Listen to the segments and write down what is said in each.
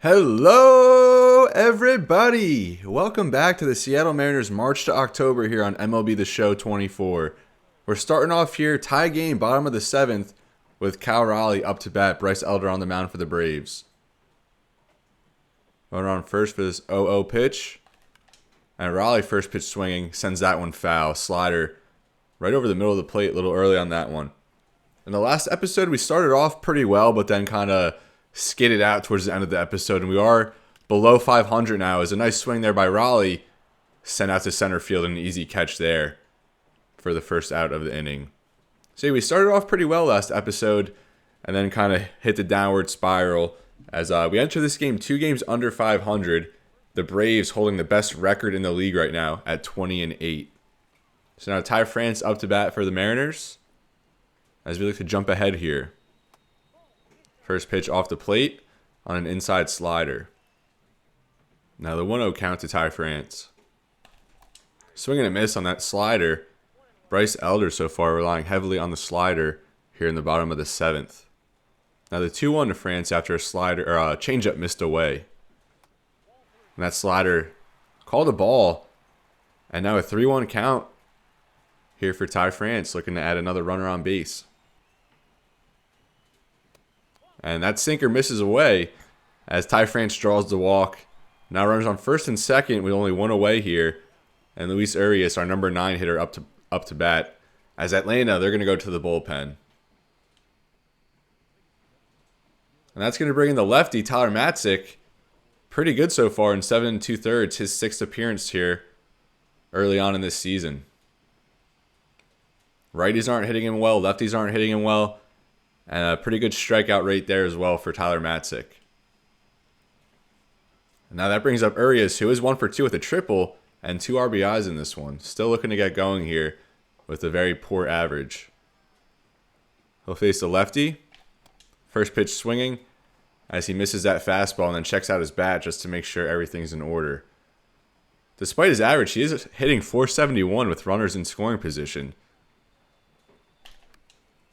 Hello, everybody! Welcome back to the Seattle Mariners March to October here on MLB The Show 24. We're starting off here, tie game, bottom of the 7th, with Cal Raleigh up to bat, Bryce Elder on the mound for the Braves. Runner on first for this 0-0 pitch. And Raleigh first pitch swinging, sends that one foul. Slider right over the middle of the plate, a little early on that one. In the last episode, we started off pretty well, but then kind of skidded out towards the end of the episode, and we are below 500 now. It was a nice swing there by Raleigh, sent out to center field, and an easy catch there for the first out of the inning. So we started off pretty well last episode, and then kind of hit the downward spiral as we enter this game 2 games under 500. The Braves holding the best record in the league right now at 20-8. So now Ty France up to bat for the Mariners as we look to jump ahead here. First pitch off the plate on an inside slider. Now the 1-0 count to Ty France. Swing and a miss on that slider. Bryce Elder so far relying heavily on the slider here in the bottom of the 7th. Now the 2-1 to France after a slider or a changeup missed away. And that slider called a ball. And now a 3-1 count here for Ty France, looking to add another runner on base. And that sinker misses away as Ty France draws the walk. Now runners on first and second with only one away here. And Luis Urias, our number 9 hitter, up to bat. As Atlanta, they're going to go to the bullpen. And that's going to bring in the lefty, Tyler Matzik. Pretty good so far in 7 2/3, his 6th appearance here early on in this season. Righties aren't hitting him well, lefties aren't hitting him well. And a pretty good strikeout rate there as well for Tyler Matzik. Now that brings up Urias, who is 1 for 2 with a triple and 2 RBIs in this one. Still looking to get going here with a very poor average. He'll face the lefty. First pitch swinging as he misses that fastball and then checks out his bat just to make sure everything's in order. Despite his average, he is hitting .471 with runners in scoring position.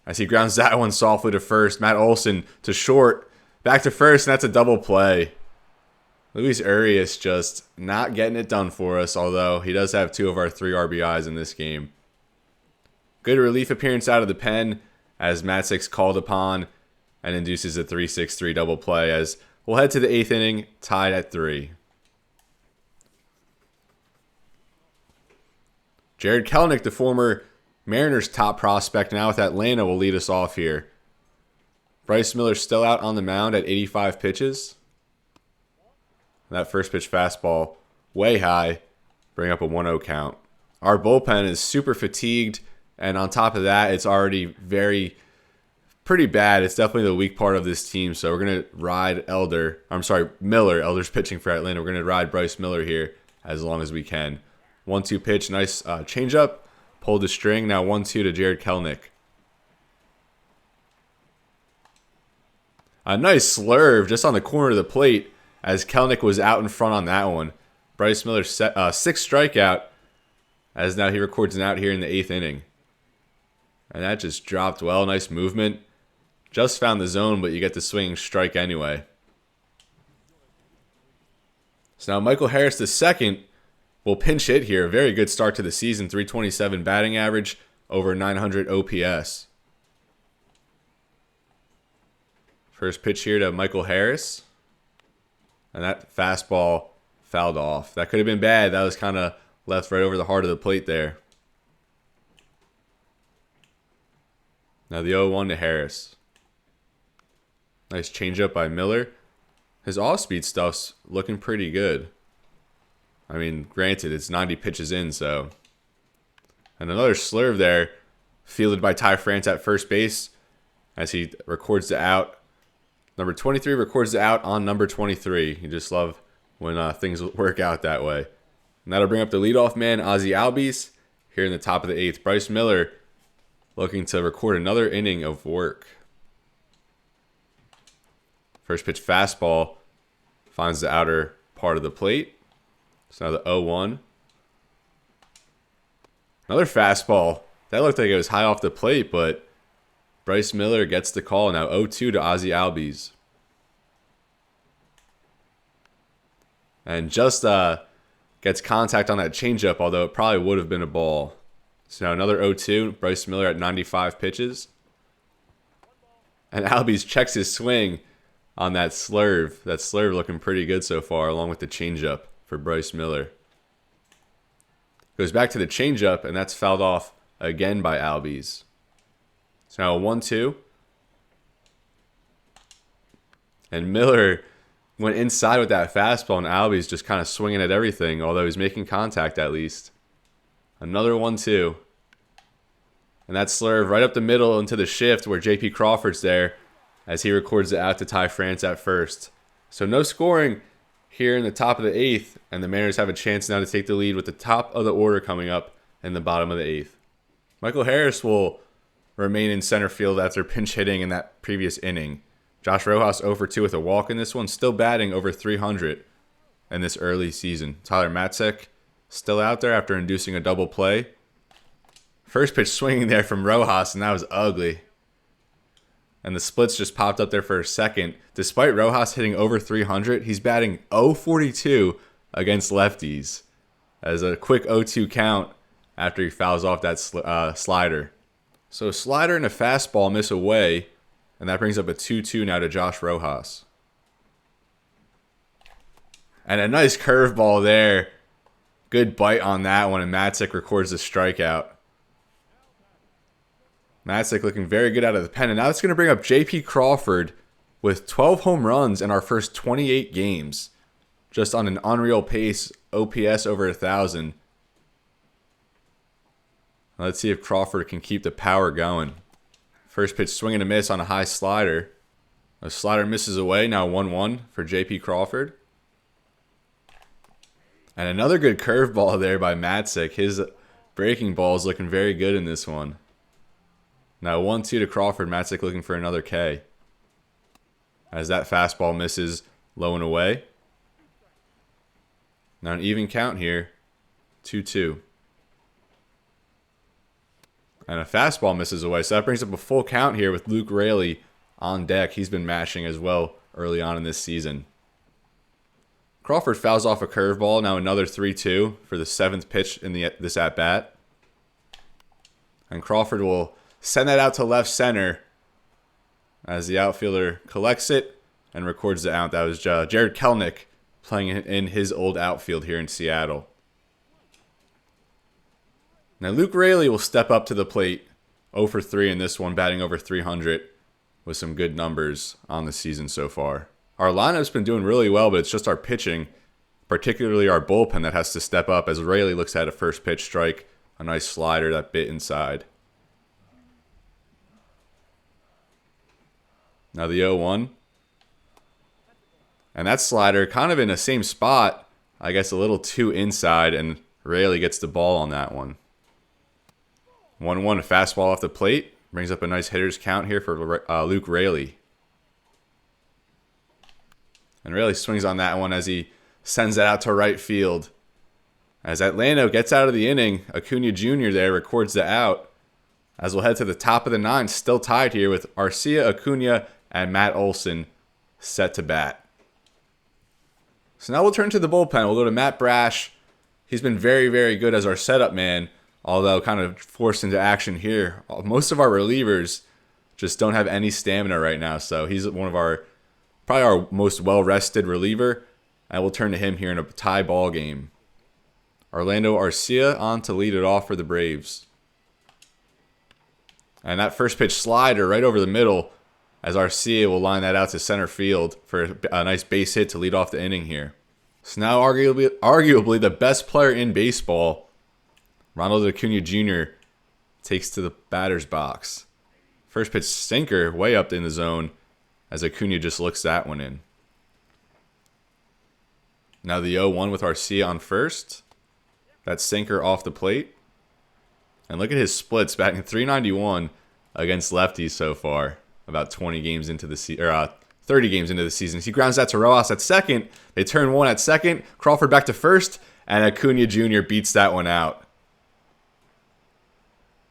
As he grounds that one softly to first. Matt Olson to short. Back to first, and that's a double play. Luis Urias just not getting it done for us, although he does have 2 of our 3 RBIs in this game. Good relief appearance out of the pen as Matzik's called upon and induces a 3-6-3 double play as we'll head to the 8th inning, tied at 3. Jarred Kelenic, the former Mariners top prospect now with Atlanta, will lead us off here. Bryce Miller still out on the mound at 85 pitches. That first pitch fastball way high, bring up a 1-0 count. Our bullpen is super fatigued, and on top of that, it's already pretty bad. It's definitely the weak part of this team, so we're going to ride Miller. Elder's pitching for Atlanta. We're going to ride Bryce Miller here as long as we can. 1-2 pitch, nice changeup. Pulled the string, now 1-2 to Jarred Kelenic. A nice slurve just on the corner of the plate as Kelenic was out in front on that one. Bryce Miller 6th strikeout as now he records an out here in the 8th inning. And that just dropped well. Nice movement. Just found the zone, but you get the swinging strike anyway. So now Michael Harris the second will pinch hit here. A very good start to the season. .327 batting average, over 900 OPS. First pitch here to Michael Harris. And that fastball fouled off. That could have been bad. That was kind of left right over the heart of the plate there. Now the 0-1 to Harris. Nice changeup by Miller. His off-speed stuff's looking pretty good. I mean, granted, it's 90 pitches in, so. And another slurve there, fielded by Ty France at first base as he records the out. Number 23 records the out on number 23. You just love when things work out that way. And that'll bring up the leadoff man, Ozzie Albies, here in the top of the 8th. Bryce Miller looking to record another inning of work. First pitch fastball finds the outer part of the plate. So now the 0-1. Another fastball. That looked like it was high off the plate, but Bryce Miller gets the call. Now 0-2 to Ozzie Albies. And just gets contact on that changeup, although it probably would have been a ball. So now another 0-2. Bryce Miller at 95 pitches. And Albies checks his swing on that slurve. That slurve looking pretty good so far, along with the changeup for Bryce Miller. Goes back to the changeup, and that's fouled off again by Albies. So now a 1-2. And Miller went inside with that fastball, and Albies just kind of swinging at everything, although he's making contact at least. Another 1-2. And that slurve right up the middle into the shift where J.P. Crawford's there as he records it out to Ty France at first. So no scoring here in the top of the 8th, and the Mariners have a chance now to take the lead with the top of the order coming up in the bottom of the 8th. Michael Harris will remain in center field after pinch hitting in that previous inning. Josh Rojas 0 for 2 with a walk in this one, still batting over 300 in this early season. Tyler Matzek still out there after inducing a double play. First pitch swinging there from Rojas, and that was ugly. And the splits just popped up there for a second. Despite Rojas hitting over 300, he's batting 0-42 against lefties as a quick 0-2 count after he fouls off that slider. So a slider and a fastball miss away, and that brings up a 2-2 now to Josh Rojas. And a nice curveball there. Good bite on that one, and Matzek records the strikeout. Matzek looking very good out of the pen. And now it's going to bring up J.P. Crawford with 12 home runs in our first 28 games. Just on an unreal pace, OPS over 1,000. Let's see if Crawford can keep the power going. First pitch swing and a miss on a high slider. A slider misses away. Now 1-1 for J.P. Crawford. And another good curveball there by Matzek. His breaking ball is looking very good in this one. Now 1-2 to Crawford. Matzek looking for another K. As that fastball misses low and away. Now an even count here. 2-2. And a fastball misses away. So that brings up a full count here with Luke Raley on deck. He's been mashing as well early on in this season. Crawford fouls off a curveball. Now another 3-2 for the 7th pitch in this at-bat. And Crawford will send that out to left center as the outfielder collects it and records the out. That was Jared Kelenic playing in his old outfield here in Seattle. Now Luke Raley will step up to the plate. 0 for 3 in this one, batting over 300 with some good numbers on the season so far. Our lineup's been doing really well, but it's just our pitching, particularly our bullpen, that has to step up as Raley looks at a first pitch strike, a nice slider that bit inside. Now the 0-1. And that slider kind of in the same spot, I guess a little too inside, and Raley gets the ball on that one. 1-1, a fastball off the plate. Brings up a nice hitter's count here for Luke Raley. And Raley swings on that one as he sends it out to right field. As Atlanta gets out of the inning, Acuna Jr. there records the out. As we'll head to the top of the 9th, still tied here with Arcia, Acuna, and Matt Olson set to bat. So now we'll turn to the bullpen. We'll go to Matt Brash. He's been very, very good as our setup man, although kind of forced into action here. Most of our relievers just don't have any stamina right now, so he's one of probably our most well-rested reliever, and we'll turn to him here in a tie ball game. Orlando Arcia on to lead it off for the Braves. And that first pitch slider right over the middle as Arcia will line that out to center field for a nice base hit to lead off the inning here. So now arguably the best player in baseball, Ronald Acuna Jr. takes to the batter's box. First pitch sinker way up in the zone as Acuna just looks that one in. Now the 0-1 with Arcia on first. That sinker off the plate. And look at his splits, batting .391 against lefties so far. About 20 games into the season, 30 games into the season. He grounds that to Rojas at second. They turn one at second. Crawford back to first, and Acuna Jr. beats that one out.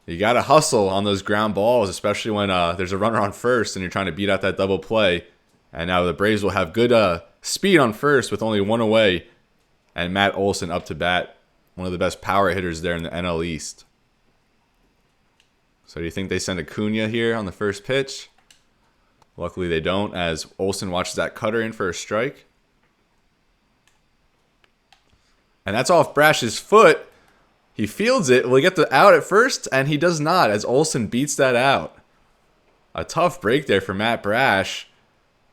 You got to hustle on those ground balls, especially when there's a runner on first and you're trying to beat out that double play. And now the Braves will have good speed on first with only one away And Matt Olson up to bat. One of the best power hitters there in the NL East. So do you think they send Acuna here on the first pitch? Luckily they don't, as Olson watches that cutter in for a strike. And that's off Brash's foot. He fields it. Will he get the out at first? And he does not, as Olson beats that out. A tough break there for Matt Brash.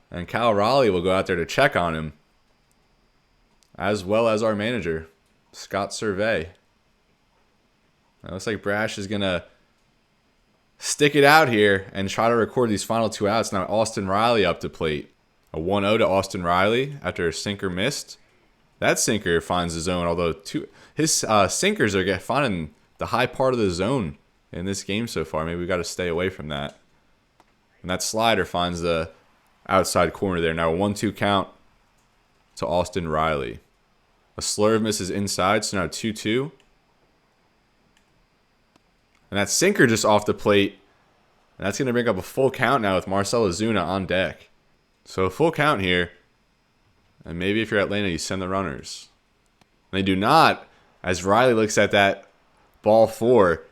And Cal Raleigh will go out there to check on him. As well as our manager, Scott Survey. It looks like Brash is going to stick it out here and try to record these final 2 outs. Now Austin Riley up to plate. A 1-0 to Austin Riley after a sinker missed. That sinker finds the zone, although his sinkers are finding the high part of the zone in this game so far. Maybe we got to stay away from that. And that slider finds the outside corner there. Now a 1-2 count to Austin Riley. A slurve misses inside, so now 2-2. And that sinker just off the plate. And that's going to bring up a full count now with Marcell Ozuna on deck. So a full count here. And maybe if you're Atlanta, you send the runners. And they do not, as Riley looks at that ball 4.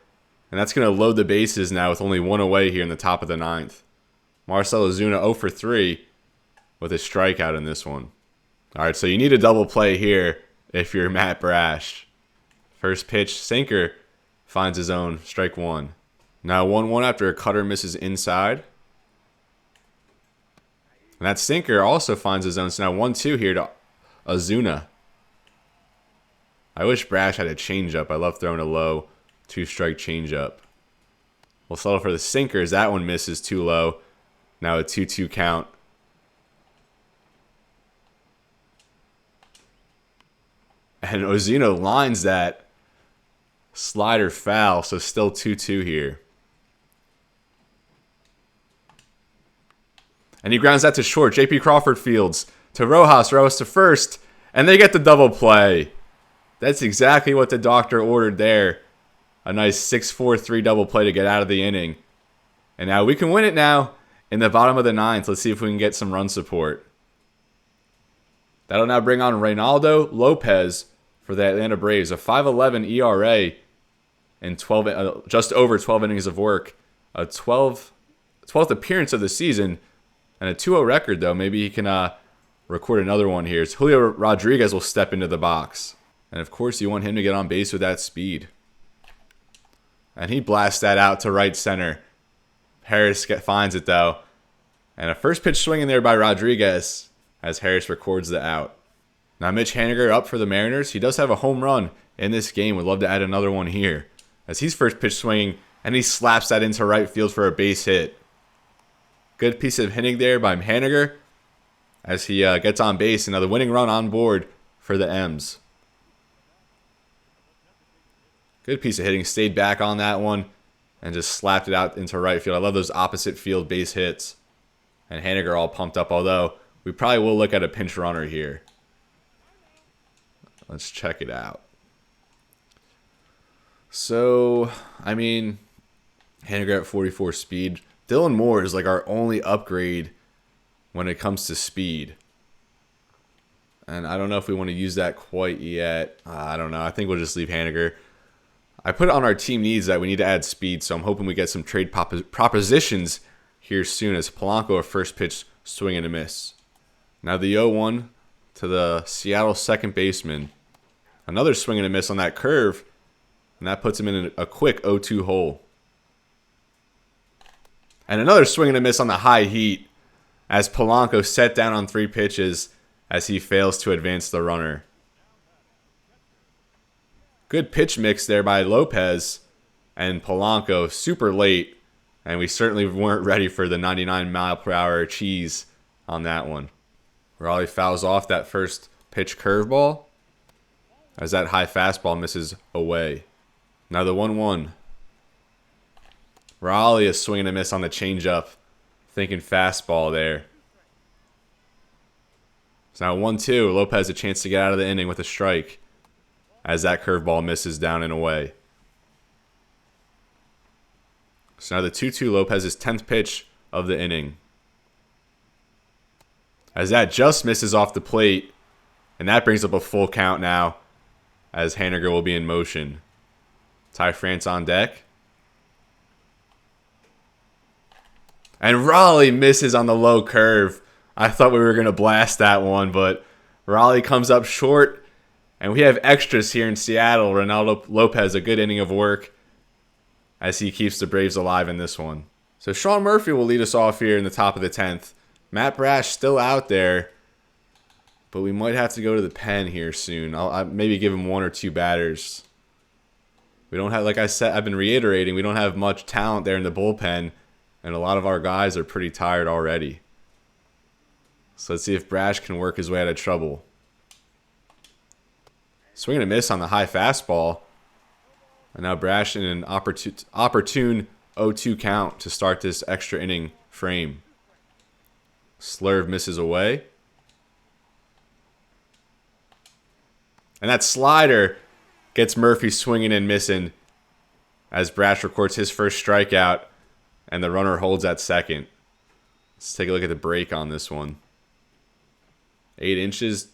And that's going to load the bases now with only 1 away here in the top of the 9th. Marcell Ozuna 0 for 3 with a strikeout in this one. All right, so you need a double play here if you're Matt Brash. First pitch, sinker finds his own, strike 1. Now 1-1 after a cutter misses inside. And that sinker also finds his own. So now 1-2 here to Ozuna. I wish Brash had a changeup. I love throwing a low 2-strike changeup. We'll settle for the sinker as that one misses too low. Now a 2-2 count. And Ozuna lines that slider foul, so still 2-2 here. And he grounds that to short. J.P. Crawford fields to Rojas. Rojas to first. And they get the double play. That's exactly what the doctor ordered there. A nice 6-4-3 double play to get out of the inning. And now we can win it now in the bottom of the 9th. Let's see if we can get some run support. That'll now bring on Reynaldo Lopez for the Atlanta Braves. A 5.11 ERA in just over 12 innings of work. A 12th appearance of the season. And a 2-0 record, though. Maybe he can record another one here. So Julio Rodriguez will step into the box. And, of course, you want him to get on base with that speed. And he blasts that out to right center. Harris finds it, though. And a first pitch swing in there by Rodriguez as Harris records the out. Now Mitch Haniger up for the Mariners. He does have a home run in this game. Would love to add another one here. As he's first pitch swinging, and he slaps that into right field for a base hit. Good piece of hitting there by Haniger as he gets on base. Another winning run on board for the M's. Good piece of hitting. Stayed back on that one and just slapped it out into right field. I love those opposite field base hits. And Haniger all pumped up, although we probably will look at a pinch runner here. Let's check it out. So, I mean, Haniger at 44 speed. Dylan Moore is like our only upgrade when it comes to speed. And I don't know if we want to use that quite yet. I don't know. I think we'll just leave Haniger. I put it on our team needs that we need to add speed, so I'm hoping we get some trade propositions here soon as Polanco a first pitch swing and a miss. Now the 0-1 to the Seattle second baseman. Another swing and a miss on that curve, and that puts him in a quick 0-2 hole. And another swing and a miss on the high heat as Polanco set down on 3 pitches as he fails to advance the runner. Good pitch mix there by Lopez and Polanco, super late, and we certainly weren't ready for the 99-mile-per-hour cheese on that one. Raleigh fouls off that first pitch curveball as that high fastball misses away. Now the 1-1. Raleigh is swinging a miss on the changeup, thinking fastball there. So now 1-2. Lopez a chance to get out of the inning with a strike as that curveball misses down and away. So now the 2-2, Lopez's 10th pitch of the inning. As that just misses off the plate, And that brings up a full count now as Haniger will be in motion. Ty France on deck. And Raleigh misses on the low curve. I thought we were going to blast that one, but Raleigh comes up short. And we have extras here in Seattle. Ronaldo Lopez, a good inning of work as he keeps the Braves alive in this one. So Sean Murphy will lead us off here in the top of the 10th. Matt Brash still out there, but we might have to go to the pen here soon. I'll maybe give him 1 or 2 batters. We don't have, like I said, I've been reiterating, we don't have much talent there in the bullpen, and a lot of our guys are pretty tired already. So let's see if Brash can work his way out of trouble. Swing and a miss on the high fastball. And now Brash in an opportune 0-2 count to start this extra inning frame. Slurve misses away. And that slider gets Murphy swinging and missing as Brash records his first strikeout and the runner holds at second. Let's take a look at the break on this one. 8 inches.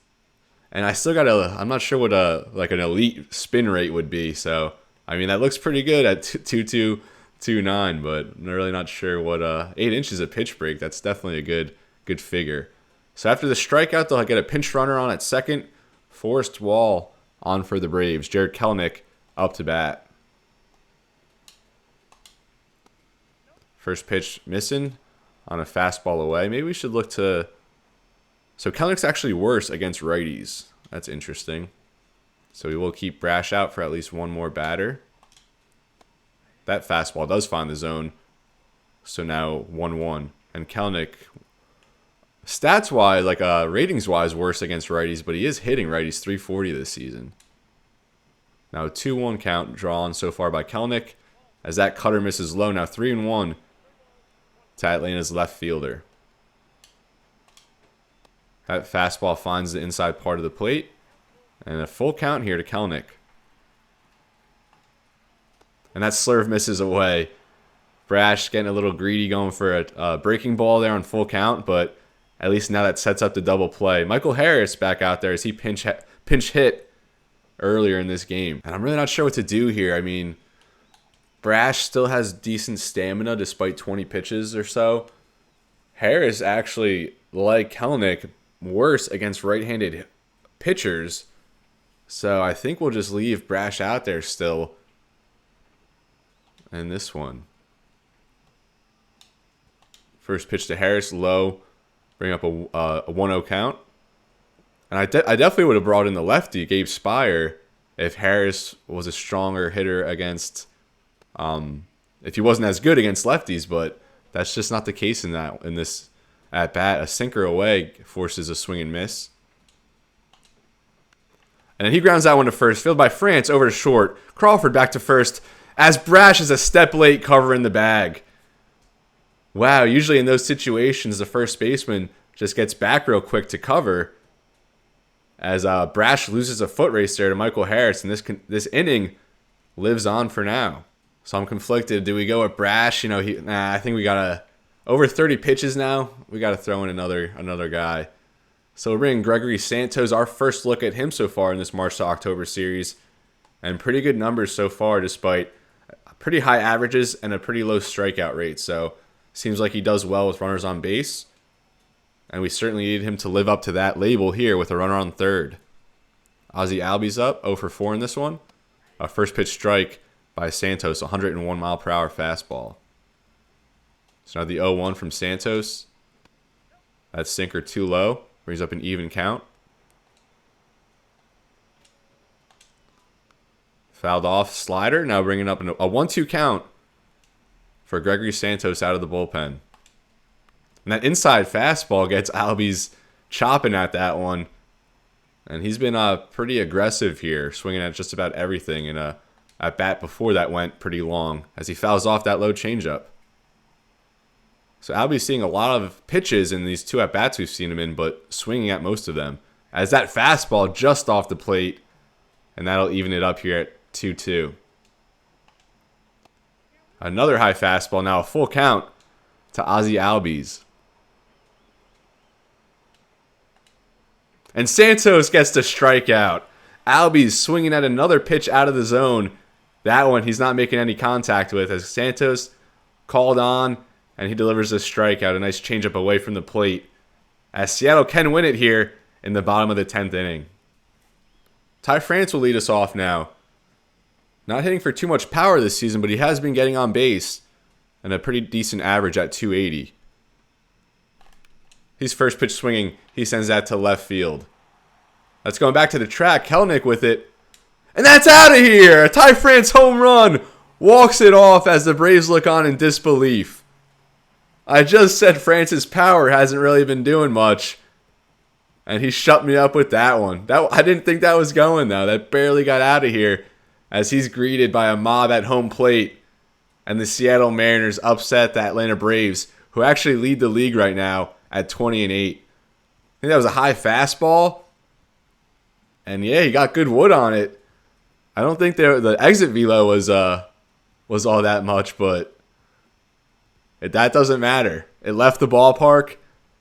And I still got I'm not sure what like an elite spin rate would be. So, I mean, that looks pretty good at 2.229, but I'm really not sure what 8 inches of pitch break. That's definitely a good figure. So after the strikeout, they'll get a pinch runner on at second. Forrest Wall on for the Braves. Jared Kelenic up to bat. First pitch missing on a fastball away. Maybe we should look to... So Kelenic's actually worse against righties. That's interesting. So we will keep Brash out for at least one more batter. That fastball does find the zone. So now 1-1. And Kelenic, stats-wise, like ratings-wise, worse against righties, but he is hitting righties .340 this season. Now a 2-1 count drawn so far by Kelenic. As that cutter misses low, now 3-1 to Atlanta's left fielder. That fastball finds the inside part of the plate. And a full count here to Kelenic. And that slurve misses away. Brash getting a little greedy going for a breaking ball there on full count, but at least now that sets up the double play. Michael Harris back out there as he pinch hit earlier in this game. And I'm really not sure what to do here. I mean, Brash still has decent stamina despite 20 pitches or so. Harris actually, like Kelenic, worse against right-handed pitchers. So I think we'll just leave Brash out there still in this one. First pitch to Harris, low. Bring up a 1-0 count. And I definitely would have brought in the lefty, Gabe Spire, if Harris was a stronger hitter against... if he wasn't as good against lefties, but that's just not the case in this at bat. A sinker away forces a swing and miss. And then he grounds that one to first, fielded by France over to short. Crawford back to first as Brash is a step late covering the bag. Wow, usually in those situations, the first baseman just gets back real quick to cover as Brash loses a foot race there to Michael Harris, and this inning lives on for now. So I'm conflicted. Do we go with Brash? I think we gotta over 30 pitches now. We gotta throw in another guy. So we're bringing Gregory Santos, our first look at him so far in this March to October series, and pretty good numbers so far, despite pretty high averages and a pretty low strikeout rate. So seems like he does well with runners on base, and we certainly need him to live up to that label here with a runner on third. Ozzie Albies up 0 for 4 in this one. A first pitch strike by Santos, 101 mile per hour fastball. So now the 0-1 from Santos. That sinker too low. Brings up an even count. Fouled off slider. Now bringing up a 1-2 count for Gregory Santos out of the bullpen. And that inside fastball gets Albies chopping at that one. And he's been pretty aggressive here, swinging at just about everything. And at bat before that went pretty long as he fouls off that low changeup. So Albie's seeing a lot of pitches in these 2 at-bats we've seen him in, but swinging at most of them. As that fastball just off the plate, and that'll even it up here at 2-2. Another high fastball, now a full count to Ozzie Albies. And Santos gets the strikeout. Albies swinging at another pitch out of the zone. That one he's not making any contact with as Santos called on, and he delivers a strikeout. A nice changeup away from the plate. As Seattle can win it here in the bottom of the 10th inning. Ty France will lead us off now. Not hitting for too much power this season, but he has been getting on base and a pretty decent average at 280. He's first pitch swinging. He sends that to left field. That's going back to the track. Kelenic with it. And that's out of here. A Ty France home run. Walks it off as the Braves look on in disbelief. I just said France's power hasn't really been doing much. And he shut me up with that one. I didn't think that was going, though. That barely got out of here as he's greeted by a mob at home plate. And the Seattle Mariners upset the Atlanta Braves, who actually lead the league right now at 20-8. I think that was a high fastball. And yeah, he got good wood on it. I don't think the exit velo was all that much, but that doesn't matter. It left the ballpark,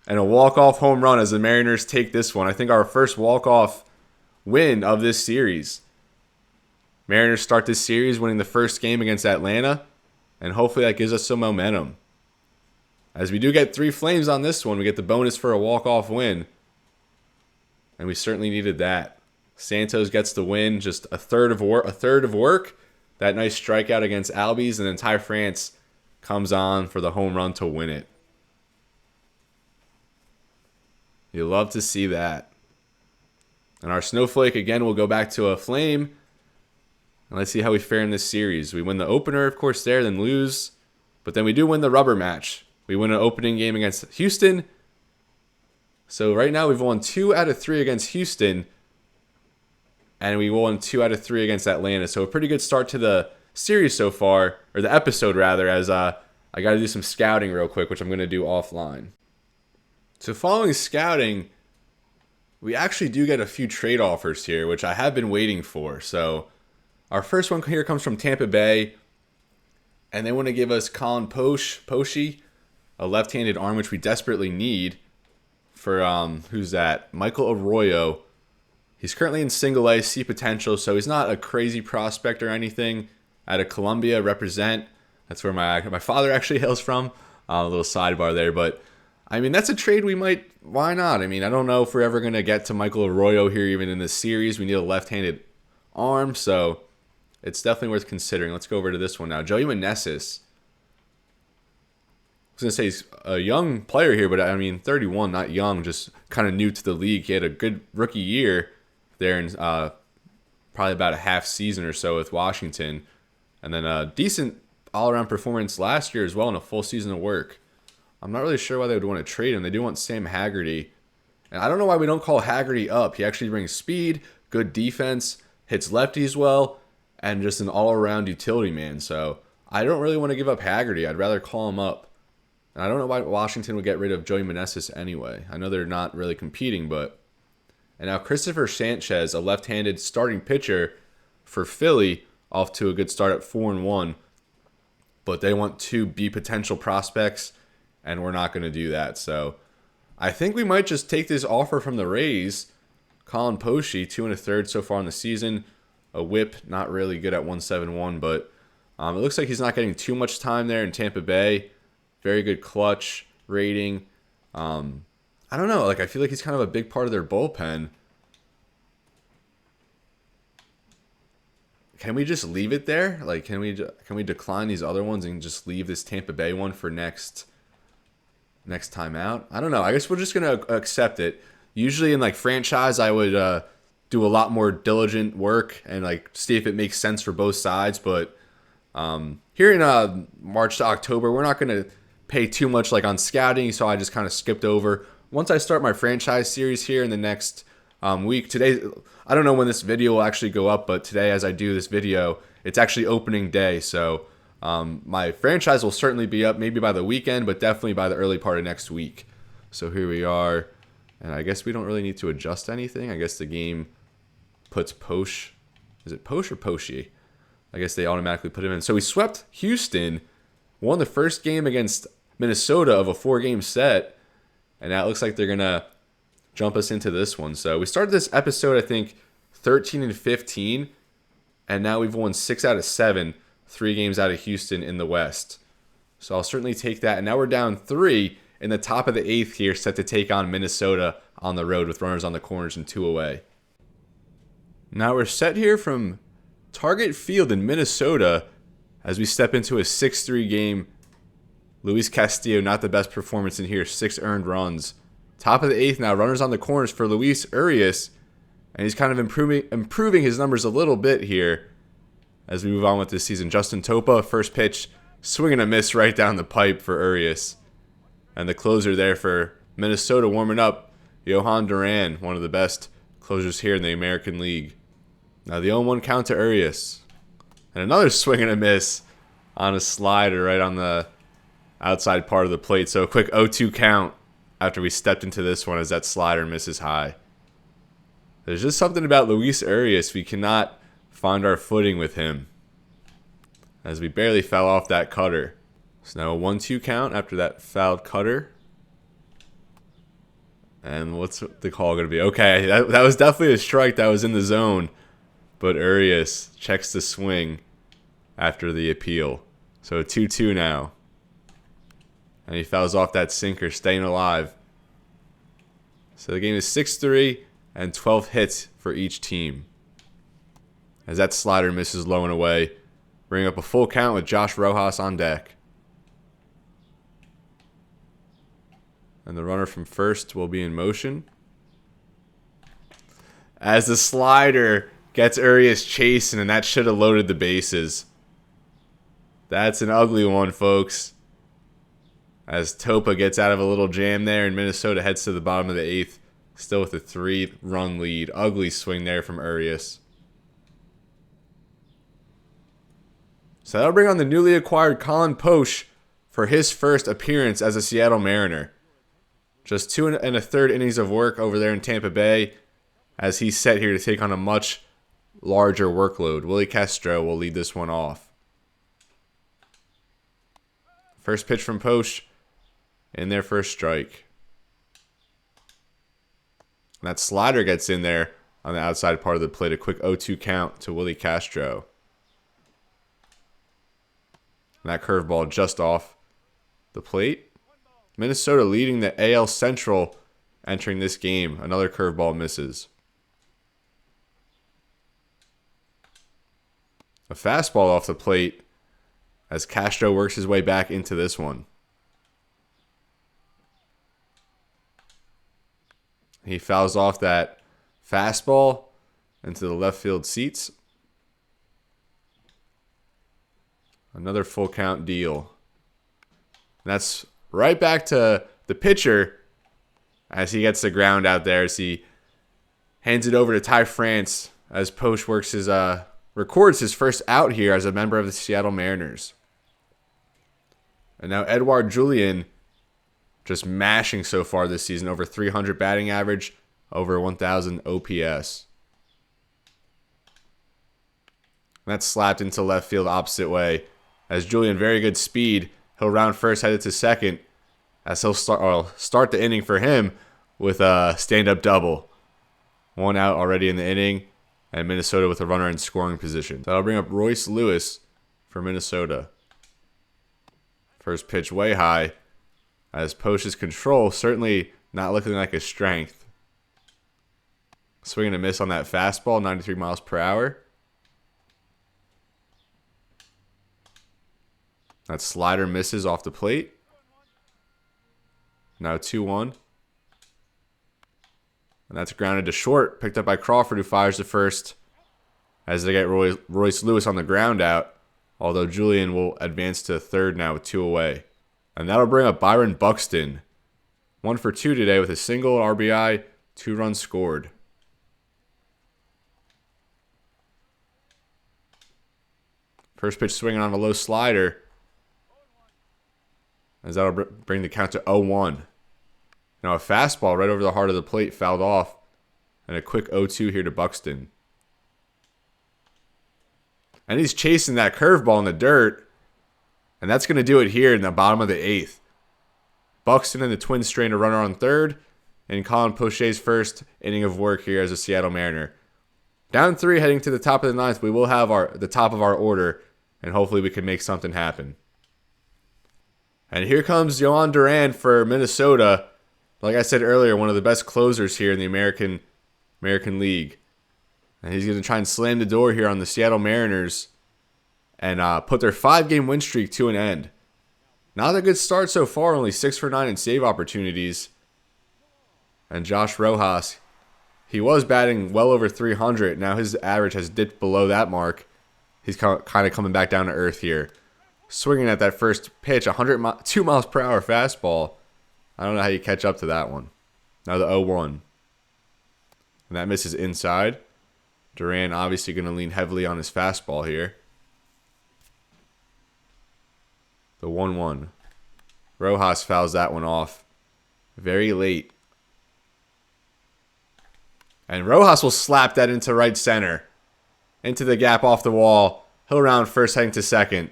and a walk-off home run as the Mariners take this one. I think our first walk-off win of this series. Mariners start this series winning the first game against Atlanta, and hopefully that gives us some momentum. As we do get 3 flames on this one, we get the bonus for a walk-off win, and we certainly needed that. Santos gets the win, just a third of work. That nice strikeout against Albies, and then Ty France comes on for the home run to win it. You love to see that. And our snowflake again will go back to a flame. And let's see how we fare in this series. We win the opener, of course, there, then lose. But then we do win the rubber match. We win an opening game against Houston. So right now we've won 2 out of 3 against Houston. And we won 2 out of 3 against Atlanta. So a pretty good start to the series so far. Or the episode, rather, as I got to do some scouting real quick, which I'm going to do offline. So following scouting, we actually do get a few trade offers here, which I have been waiting for. So our first one here comes from Tampa Bay. And they want to give us Colin Poche, a left-handed arm, which we desperately need for, who's that? Michael Arroyo. He's currently in single A, C potential, so he's not a crazy prospect or anything. Out of Columbia, represent. That's where my father actually hails from. A little sidebar there, but I mean, that's a trade we might, why not? I mean, I don't know if we're ever going to get to Michael Arroyo here even in this series. We need a left-handed arm, so it's definitely worth considering. Let's go over to this one now. Joey Meneses. I was going to say he's a young player here, but I mean, 31, not young, just kind of new to the league. He had a good rookie year there in probably about a half season or so with Washington. And then a decent all-around performance last year as well in a full season of work. I'm not really sure why they would want to trade him. They do want Sam Haggerty. And I don't know why we don't call Haggerty up. He actually brings speed, good defense, hits lefties well, and just an all-around utility man. So I don't really want to give up Haggerty. I'd rather call him up. And I don't know why Washington would get rid of Joey Meneses anyway. I know they're not really competing, but... And now Christopher Sanchez, a left-handed starting pitcher for Philly, off to a good start at 4-1. But they want 2 B potential prospects, and we're not going to do that. So I think we might just take this offer from the Rays. Colin Poche, 2 1/3 so far in the season. A whip, not really good at 171, but it looks like he's not getting too much time there in Tampa Bay. Very good clutch rating. I don't know. Like, I feel like he's kind of a big part of their bullpen. Can we just leave it there? Like, can we decline these other ones and just leave this Tampa Bay one for next time out? I don't know. I guess we're just gonna accept it. Usually in like franchise, I would do a lot more diligent work and like see if it makes sense for both sides. But here in March to October, we're not gonna pay too much like on scouting, so I just kind of skipped over. Once I start my franchise series here in the next week, today, I don't know when this video will actually go up, but today as I do this video, it's actually opening day. So my franchise will certainly be up maybe by the weekend, but definitely by the early part of next week. So here we are. And I guess we don't really need to adjust anything. I guess the game puts Poche. Is it Poche or Poche? I guess they automatically put him in. So we swept Houston, won the first game against Minnesota of a 4-game set. And now it looks like they're going to jump us into this one. So we started this episode, I think, 13-15, and now we've won 6 out of 7, 3 games out of Houston in the West. So I'll certainly take that. And now we're down 3 in the top of the 8th here, set to take on Minnesota on the road with runners on the corners and 2 away. Now we're set here from Target Field in Minnesota as we step into a 6-3 game. Luis Castillo, not the best performance in here, 6 earned runs. Top of the 8th now, runners on the corners for Luis Urias. And he's kind of improving his numbers a little bit here as we move on with this season. Justin Topa, first pitch, swing and a miss right down the pipe for Urias. And the closer there for Minnesota warming up, Johan Duran, one of the best closers here in the American League. Now the 0-1 count to Urias. And another swing and a miss on a slider right on the outside part of the plate. So a quick 0-2 count after we stepped into this one as that slider misses high. There's just something about Luis Urias. We cannot find our footing with him as we barely fell off that cutter. So now a 1-2 count after that fouled cutter. And what's the call going to be? Okay, that was definitely a strike that was in the zone. But Urias checks the swing after the appeal. So a 2-2 now. And he fouls off that sinker, staying alive. So the game is 6-3 and 12 hits for each team. As that slider misses low and away. Bring up a full count with Josh Rojas on deck. And the runner from first will be in motion. As the slider gets Urias chasing, and that should have loaded the bases. That's an ugly one, folks. As Topa gets out of a little jam there, and Minnesota heads to the bottom of the 8th, still with a 3-run lead. Ugly swing there from Urias. So that'll bring on the newly acquired Colin Poche for his first appearance as a Seattle Mariner. Just 2 1/3 innings of work over there in Tampa Bay as he's set here to take on a much larger workload. Willie Castro will lead this one off. First pitch from Poche in there for a strike. And that slider gets in there on the outside part of the plate. A quick 0-2 count to Willie Castro. And that curveball just off the plate. Minnesota leading the AL Central entering this game. Another curveball misses. A fastball off the plate as Castro works his way back into this one. He fouls off that fastball into the left field seats. Another full count deal. And that's right back to the pitcher as he gets the ground out there as he hands it over to Ty France as Poche records his first out here as a member of the Seattle Mariners. And now Edouard Julien just mashing so far this season. Over 300 batting average, over 1,000 OPS. And that's slapped into left field opposite way. As Julien, very good speed. He'll round first, headed to second. As he'll start the inning for him with a stand-up double. 1 out already in the inning. And Minnesota with a runner in scoring position. So that'll bring up Royce Lewis for Minnesota. First pitch way high. As Poche's control certainly not looking like his strength. Swing and a miss on that fastball, 93 miles per hour. That slider misses off the plate. Now 2-1. And that's grounded to short. Picked up by Crawford, who fires to first as they get Royce Lewis on the ground out. Although Julien will advance to third now with 2 away. And that'll bring up Byron Buxton. 1 for 2 today with a single RBI, 2 runs scored. First pitch swinging on a low slider. As that'll bring the count to 0-1. Now a fastball right over the heart of the plate fouled off. And a quick 0-2 here to Buxton. And he's chasing that curveball in the dirt. And that's going to do it here in the bottom of the 8th. Buxton and the Twins strain a runner on third. in Colin Poche's first inning of work here as a Seattle Mariner. Down 3 heading to the top of the 9th. We will have the top of our order, and hopefully we can make something happen. And here comes Jhoan Duran for Minnesota. Like I said earlier, one of the best closers here in the American League. And he's going to try and slam the door here on the Seattle Mariners and put their 5-game win streak to an end. Not a good start so far, only 6 for 9 in save opportunities. And Josh Rojas, he was batting well over 300. Now his average has dipped below that mark. He's kind of coming back down to earth here. Swinging at that first pitch, 2 miles per hour fastball. I don't know how you catch up to that one. Now the 0-1. And that misses inside. Duran obviously going to lean heavily on his fastball here. The 1-1. Rojas fouls that one off very late. And Rojas will slap that into right center. Into the gap off the wall. He'll round first, heading to second.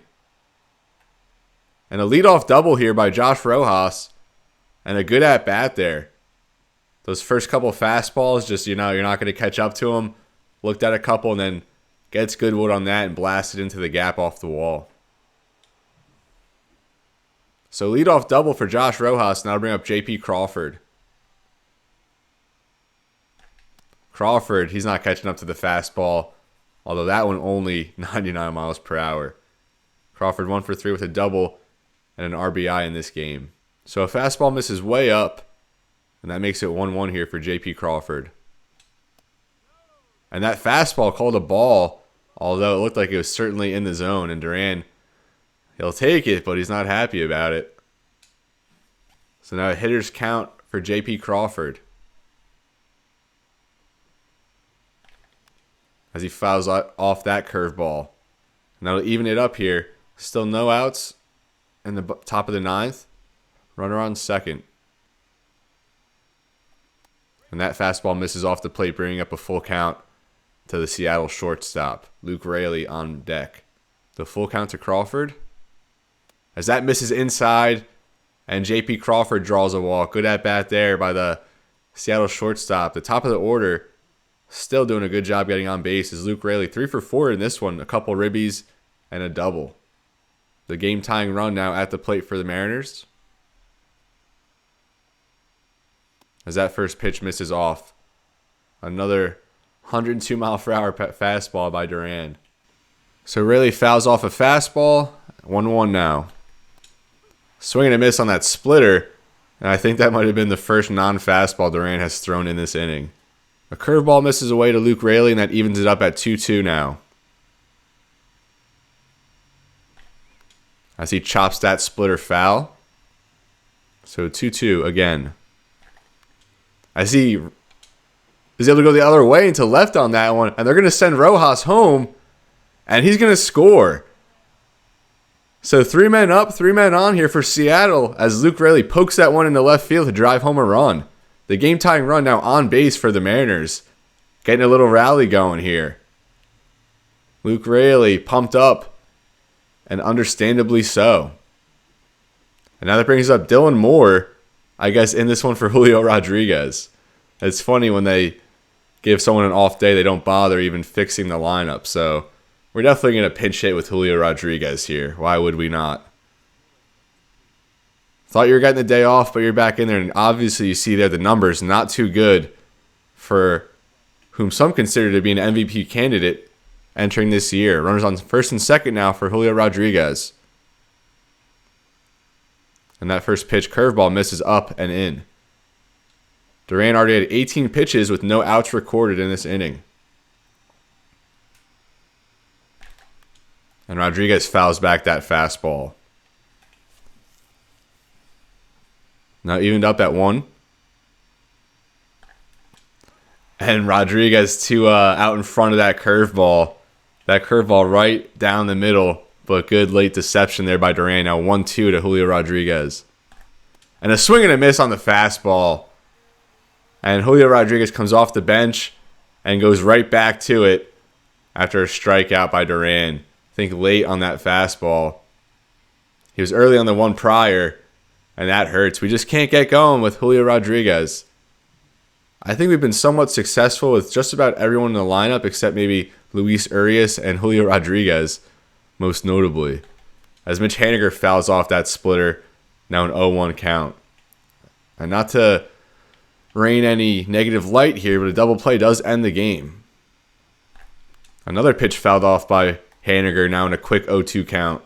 And a leadoff double here by Josh Rojas. And a good at-bat there. Those first couple fastballs, just, you're not going to catch up to him. Looked at a couple and then gets good wood on that and blasted into the gap off the wall. So leadoff double for Josh Rojas. Now bring up J.P. Crawford. Crawford, he's not catching up to the fastball. Although that one only 99 miles per hour. Crawford 1 for 3 with a double and an RBI in this game. So a fastball misses way up. And that makes it 1-1 here for J.P. Crawford. And that fastball called a ball. Although it looked like it was certainly in the zone. And Duran, he'll take it, but he's not happy about it. So now a hitter's count for J.P. Crawford. As he fouls off that curveball. Now to even it up here. Still no outs in the top of the 9th. Runner on second. And that fastball misses off the plate, bringing up a full count to the Seattle shortstop. Luke Raley on deck. The full count to Crawford. As that misses inside, and J.P. Crawford draws a walk. Good at bat there by the Seattle shortstop. The top of the order, still doing a good job getting on base, is Luke Raley. 3 for 4 in this one. A couple ribbies and a double. The game-tying run now at the plate for the Mariners. As that first pitch misses off. Another 102-mile-per-hour fastball by Duran. So Raley fouls off a fastball. 1-1 now. Swing and a miss on that splitter. And I think that might have been the first non-fastball Duran has thrown in this inning. A curveball misses away to Luke Raley, and that evens it up at 2-2 now. As he chops that splitter foul. So 2-2 again. As he is able to go the other way into left on that one. And they're going to send Rojas home. And he's going to score. So 3 men up, 3 men on here for Seattle. As Luke Raley pokes that one into left field to drive home a run. The game-tying run now on base for the Mariners. Getting a little rally going here. Luke Raley pumped up. And understandably so. And now that brings up Dylan Moore. I guess in this one for Julio Rodriguez. It's funny when they give someone an off day, they don't bother even fixing the lineup. So we're definitely going to pinch hit with Julio Rodriguez here. Why would we not? Thought you were getting the day off, but you're back in there. And obviously you see there the numbers not too good for whom some consider to be an MVP candidate entering this year. Runners on first and second now for Julio Rodriguez. And that first pitch curveball misses up and in. Duran already had 18 pitches with no outs recorded in this inning. And Rodriguez fouls back that fastball. Now evened up at 1. And Rodriguez out in front of that curveball. That curveball right down the middle. But good late deception there by Duran. Now 1-2 to Julio Rodriguez. And a swing and a miss on the fastball. And Julio Rodriguez comes off the bench and goes right back to it after a strikeout by Duran. I think late on that fastball. He was early on the one prior, and that hurts. We just can't get going with Julio Rodriguez. I think we've been somewhat successful with just about everyone in the lineup except maybe Luis Urias and Julio Rodriguez, most notably. As Mitch Haniger fouls off that splitter, now an 0-1 count. And not to rain any negative light here, but a double play does end the game. Another pitch fouled off by Haniger, now in a quick 0-2 count.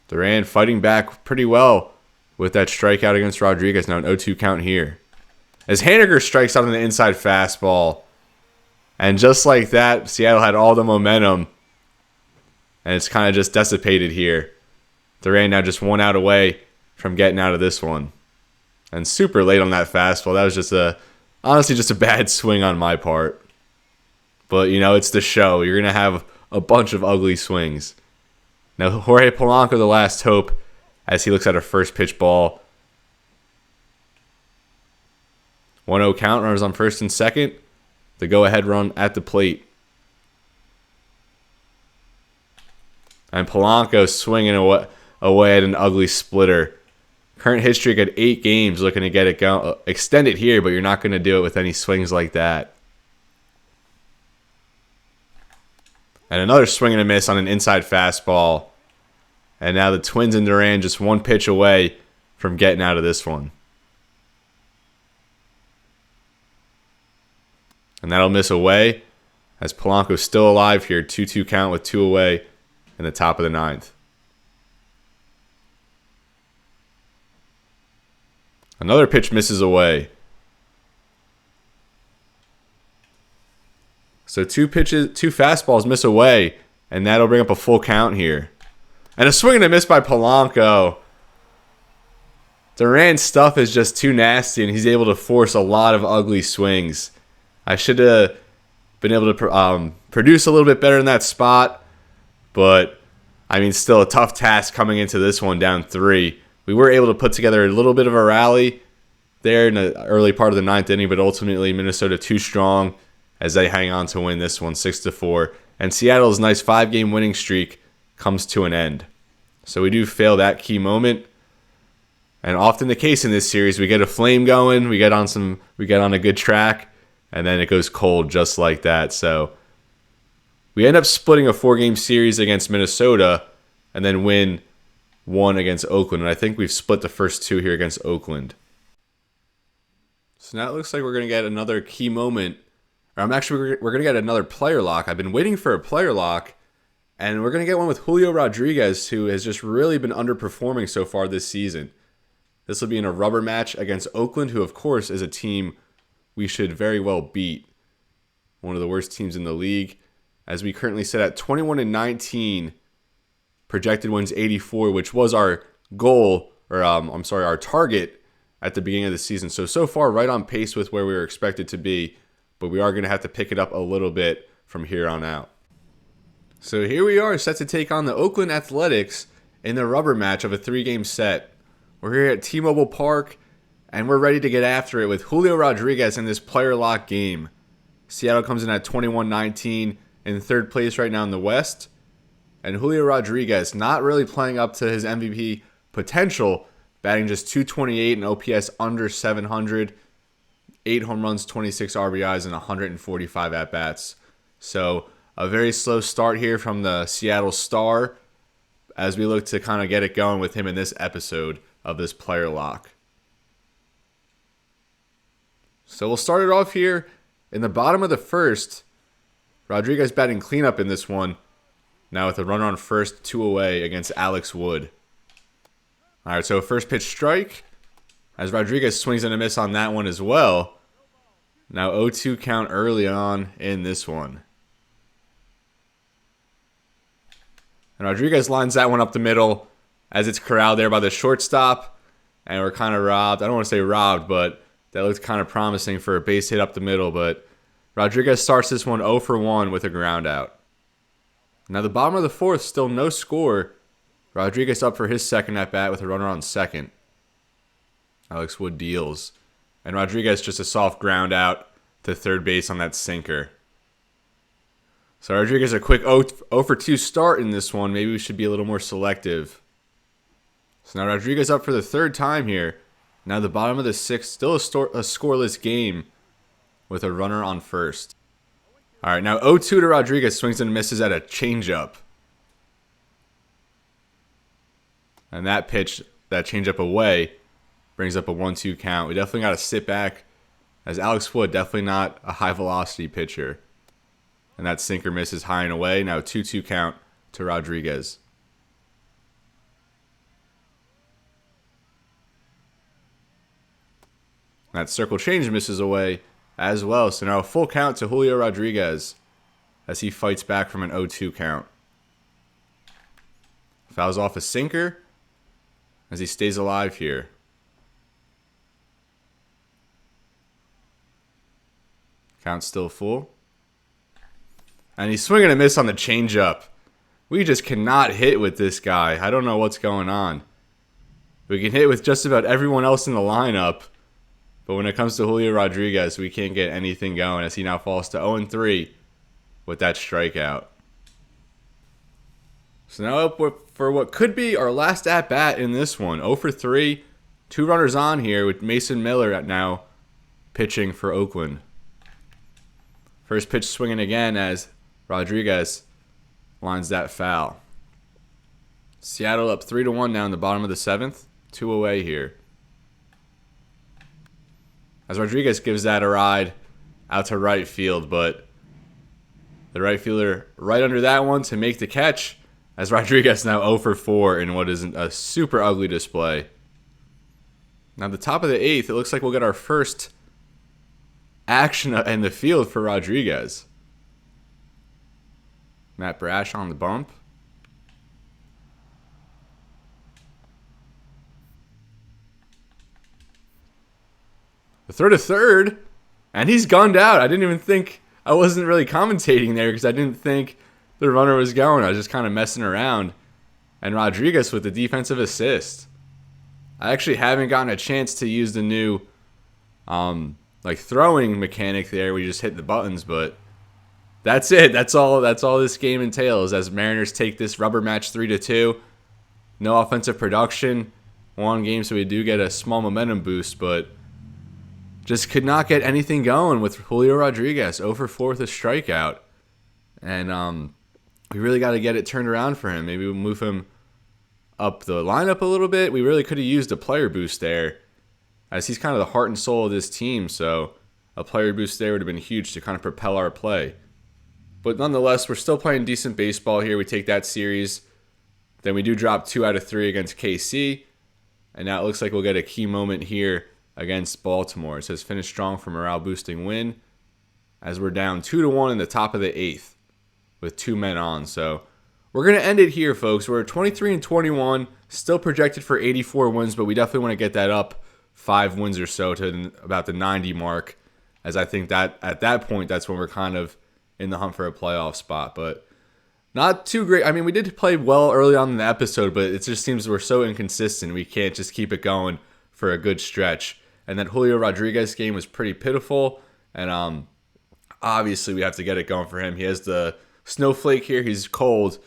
Duran fighting back pretty well with that strikeout against Rodriguez, now an 0-2 count here. As Haniger strikes out on the inside fastball. And just like that, Seattle had all the momentum. And it's kind of just dissipated here. Duran now just 1 out away from getting out of this one. And super late on that fastball. That was just honestly just a bad swing on my part. But, you know, it's the show. You're going to have a bunch of ugly swings. Now, Jorge Polanco, the last hope, as he looks at a first pitch ball. 1-0 count, runners on first and second. The go-ahead run at the plate. And Polanco swinging away at an ugly splitter. Current hit streak at 8 games, looking to get it extended here, but you're not going to do it with any swings like that. And another swing and a miss on an inside fastball. And now the Twins and Duran just 1 pitch away from getting out of this one. And that'll miss away as Polanco's still alive here. 2-2 count with 2 away in the top of the 9th. Another pitch misses away. So 2 fastballs miss away, and that'll bring up a full count here. And a swing and a miss by Polanco. Duran's stuff is just too nasty, and he's able to force a lot of ugly swings. I should have been able to produce a little bit better in that spot, but I mean, still a tough task coming into this one down 3. We were able to put together a little bit of a rally there in the early part of the 9th inning, but ultimately Minnesota too strong as they hang on to win this one 6-4. And Seattle's nice 5-game winning streak comes to an end. So we do fail that key moment. And often the case in this series, we get a flame going, we get on a good track, and then it goes cold just like that. So we end up splitting a 4-game series against Minnesota and then win 1 against Oakland. And I think we've split the first 2 here against Oakland. So now it looks like we're going to get another key moment. Or we're going to get another player lock. I've been waiting for a player lock, and we're going to get one with Julio Rodriguez, who has just really been underperforming so far this season. This will be in a rubber match against Oakland, who of course is a team we should very well beat. One of the worst teams in the league. As we currently sit at 21-19, projected wins 84, which was our goal, or our target at the beginning of the season. So far, right on pace with where we were expected to be, but we are going to have to pick it up a little bit from here on out. So here we are, set to take on the Oakland Athletics in the rubber match of a 3-game set. We're here at T-Mobile Park, and we're ready to get after it with Julio Rodriguez in this player lock game. Seattle comes in at 21-19 in third place right now in the West. And Julio Rodriguez not really playing up to his MVP potential, batting just .228 and OPS under 700, 8 home runs, 26 RBIs, and 145 at-bats. So a very slow start here from the Seattle Star as we look to kind of get it going with him in this episode of this player lock. So we'll start it off here in the bottom of the first. Rodriguez batting cleanup in this one. Now with a runner on first, 2 away against Alex Wood. All right, so first pitch strike as Rodriguez swings and a miss on that one as well. Now 0-2 count early on in this one. And Rodriguez lines that one up the middle as it's corralled there by the shortstop. And we're kind of robbed. I don't want to say robbed, but that looked kind of promising for a base hit up the middle. But Rodriguez starts this one 0 for 1 with a ground out. Now the bottom of the fourth, still no score. Rodriguez up for his second at bat with a runner on second. Alex Wood deals. And Rodriguez just a soft ground out to third base on that sinker. So Rodriguez a quick 0 for 2 start in this one. Maybe we should be a little more selective. So now Rodriguez up for the third time here. Now the bottom of the 6th, still a scoreless game with a runner on first. All right, now 0-2 to Rodriguez, swings and misses at a changeup. And that pitch, that changeup away, brings up a 1-2 count. We definitely got to sit back, as Alex Wood, definitely not a high-velocity pitcher. And that sinker misses high and away. Now 2-2 count to Rodriguez. That circle change misses away as well. So now a full count to Julio Rodriguez as he fights back from an 0-2 count. Fouls off a sinker as he stays alive here. Count still full. And he's swinging a miss on the changeup. We just cannot hit with this guy. I don't know what's going on. We can hit with just about everyone else in the lineup. But when it comes to Julio Rodriguez, we can't get anything going as he now falls to 0-3 with that strikeout. So now up for what could be our last at-bat in this one. 0-3, 2 runners on here with Mason Miller now pitching for Oakland. First pitch swinging again as Rodriguez lines that foul. Seattle up 3-1 now in the bottom of the 7th. 2 away here. As Rodriguez gives that a ride out to right field, but the right fielder right under that one to make the catch, as Rodriguez now 0-4 in what is a super ugly display. Now the top of the 8th, it looks like we'll get our first action in the field for Rodriguez. Matt Brash on the bump. The throw to third, and he's gunned out. I wasn't really commentating there because I didn't think the runner was going. I was just kind of messing around. And Rodriguez with the defensive assist. I actually haven't gotten a chance to use the new throwing mechanic there. We just hit the buttons, but that's it. That's all this game entails as Mariners take this rubber match 3-2. No offensive production. 1 game, so we do get a small momentum boost, but just could not get anything going with Julio Rodriguez. 0-4 with a strikeout. And we really got to get it turned around for him. Maybe we'll move him up the lineup a little bit. We really could have used a player boost there, as he's kind of the heart and soul of this team. So a player boost there would have been huge to kind of propel our play. But nonetheless, we're still playing decent baseball here. We take that series. Then we do drop 2 out of 3 against KC. And now it looks like we'll get a key moment here against Baltimore. It says finish strong for morale boosting win, as we're down 2-1 in the top of the 8th with 2 men on. So we're going to end it here, folks. We're at 23-21, still projected for 84 wins, but we definitely want to get that up 5 wins or so to about the 90 mark, as I think that at that point, that's when we're kind of in the hunt for a playoff spot. But not too great. I mean, we did play well early on in the episode, but it just seems we're so inconsistent. We can't just keep it going for a good stretch. And that Julio Rodriguez game was pretty pitiful. And obviously we have to get it going for him. He has the snowflake here. He's cold,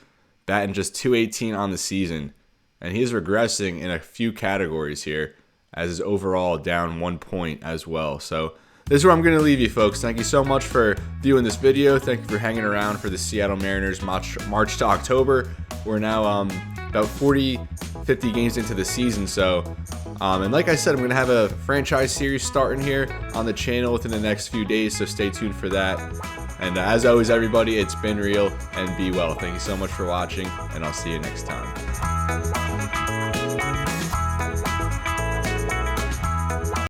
batting just .218 on the season. And he's regressing in a few categories here, as is overall down 1 point as well. So this is where I'm going to leave you, folks. Thank you so much for viewing this video. Thank you for hanging around for the Seattle Mariners March to October. We're now about 50 games into the season. So, and like I said, I'm going to have a franchise series starting here on the channel within the next few days. So stay tuned for that. And as always, everybody, it's been real and be well. Thank you so much for watching, and I'll see you next time.